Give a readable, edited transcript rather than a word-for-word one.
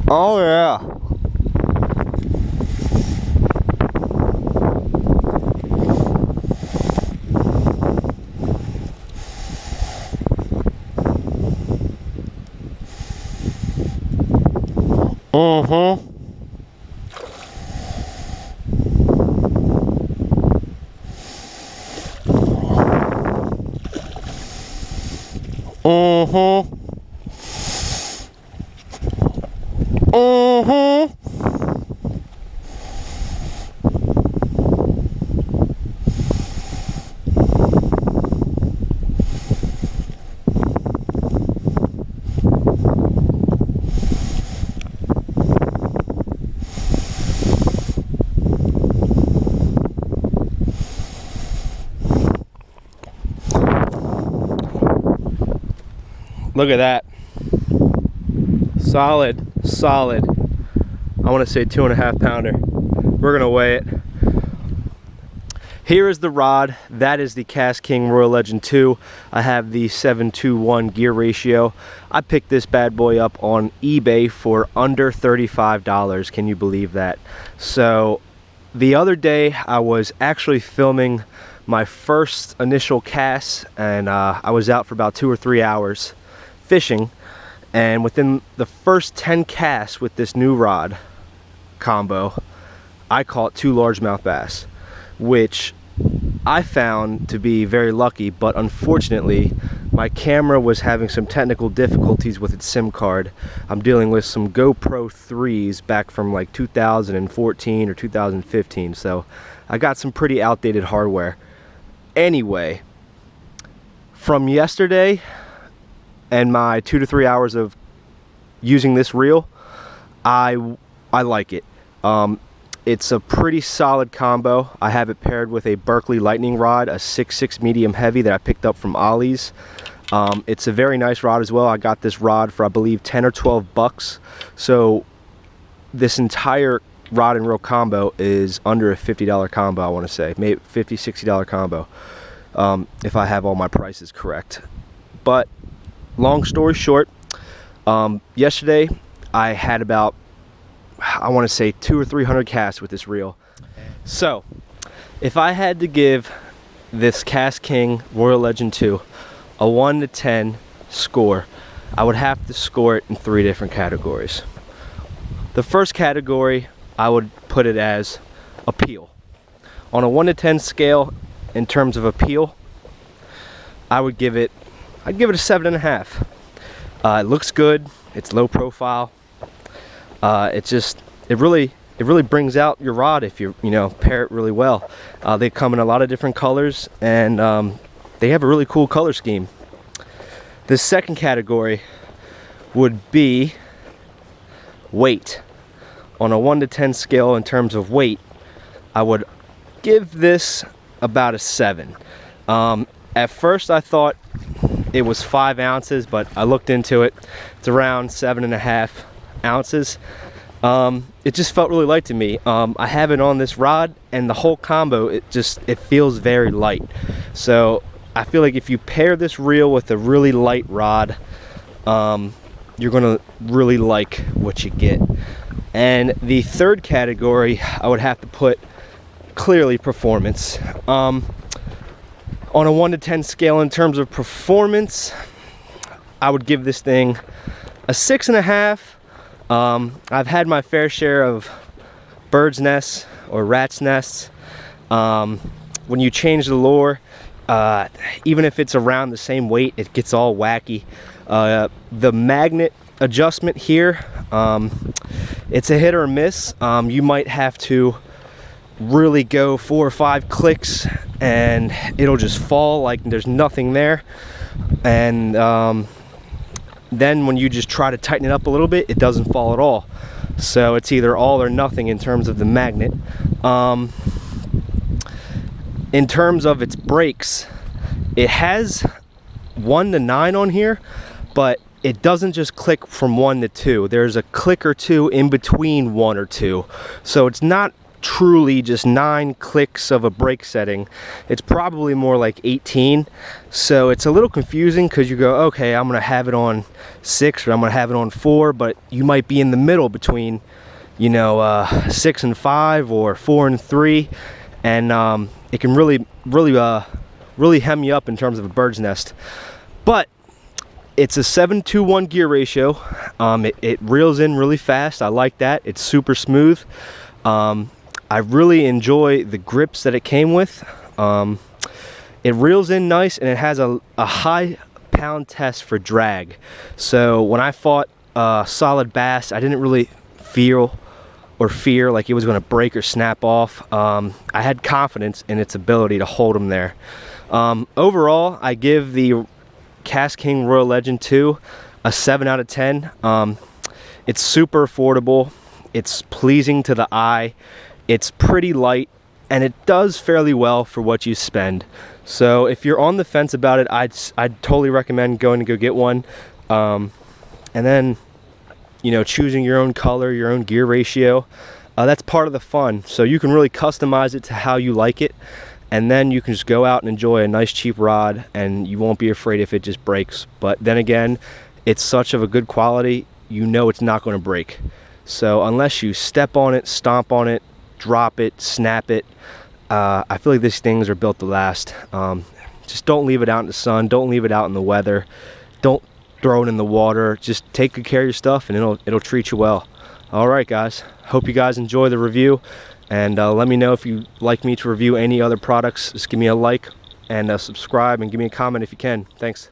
Oh yeah. Look at that. Solid. I want to say 2.5 pounder. We're gonna weigh it. Here is the rod. That is the Kast King Royal Legend 2. I have the 7:1 gear ratio. I picked this bad boy up on eBay for under $35. Can you believe that? So the other day I was actually filming my first initial cast, and I was out for about 2 or 3 hours fishing, and within the first 10 casts with this new rod combo, I caught 2 largemouth bass, which I found to be very lucky. But unfortunately my camera was having some technical difficulties with its SIM card. I'm dealing with some GoPro 3s back from like 2014 or 2015, so I got some pretty outdated hardware. Anyway, from yesterday and my 2 to 3 hours of using this reel, I like it. It's a pretty solid combo. I have it paired with a Berkley Lightning Rod, a 6.6 medium heavy that I picked up from Ollie's. It's a very nice rod as well. I got this rod for I believe 10 or 12 bucks. So this entire rod and reel combo is under a $50 combo, I want to say. Maybe $50, $60 combo, if I have all my prices correct. But long story short, yesterday I had about, I want to say 200 or 300 casts with this reel. So if I had to give this Kast King Royal Legend 2 a 1 to 10 score, I would have to score it in 3 different categories. The first category, I would put it as appeal. On a 1 to 10 scale in terms of appeal, I'd give it a 7.5. It looks good. It's low profile. It really brings out your rod if you pair it really well. They come in a lot of different colors, and they have a really cool color scheme. The second category would be weight. On a 1 to 10 scale in terms of weight, I would give this about a 7. At first I thought it was 5 ounces, but I looked into it. It's around 7.5 ounces. It just felt really light to me. I have it on this rod, and the whole combo, it feels very light. So I feel like if you pair this reel with a really light rod, you're gonna really like what you get. And the third category, I would have to put clearly performance. On a 1 to 10 scale in terms of performance, I would give this thing a 6.5. I've had my fair share of bird's nests or rat's nests. When you change the lure, even if it's around the same weight, it gets all wacky. The magnet adjustment here, it's a hit or a miss. You might have to really go 4 or 5 clicks and it'll just fall like there's nothing there. And then when you just try to tighten it up a little bit, it doesn't fall at all. So it's either all or nothing in terms of the magnet. In terms of its brakes, it has 1 to 9 on here, but it doesn't just click from 1 to 2. There's a click or 2 in between 1 or 2. So it's not truly just 9 clicks of a brake setting. It's probably more like 18, so it's a little confusing because you go, okay, I'm gonna have it on 6 or I'm gonna have it on 4, but you might be in the middle between, you know, 6 and 5 or 4 and 3, and it can really hem you up in terms of a bird's nest. But it's a 7-2-1 gear ratio. It reels in really fast. I like that. It's super smooth. I really enjoy the grips that it came with. It reels in nice, and it has a high pound test for drag. So when I fought solid bass, I didn't really feel or fear like it was going to break or snap off. I had confidence in its ability to hold them there. Overall, I give the Kast King Royal Legend 2 a 7 out of 10. It's super affordable. It's pleasing to the eye. It's pretty light, and it does fairly well for what you spend. So if you're on the fence about it, I'd totally recommend going to go get one. And then, you know, choosing your own color, your own gear ratio. That's part of the fun. So you can really customize it to how you like it. And then you can just go out and enjoy a nice cheap rod, and you won't be afraid if it just breaks. But then again, it's such of a good quality, you know it's not going to break. So unless you step on it, stomp on it, drop it, snap it, I feel like these things are built to last. Just don't leave it out in the sun. Don't leave it out in the weather. Don't throw it in the water. Just take good care of your stuff, and it'll treat you well. All right, guys. Hope you guys enjoy the review. And let me know if you'd like me to review any other products. Just give me a like and subscribe, and give me a comment if you can. Thanks.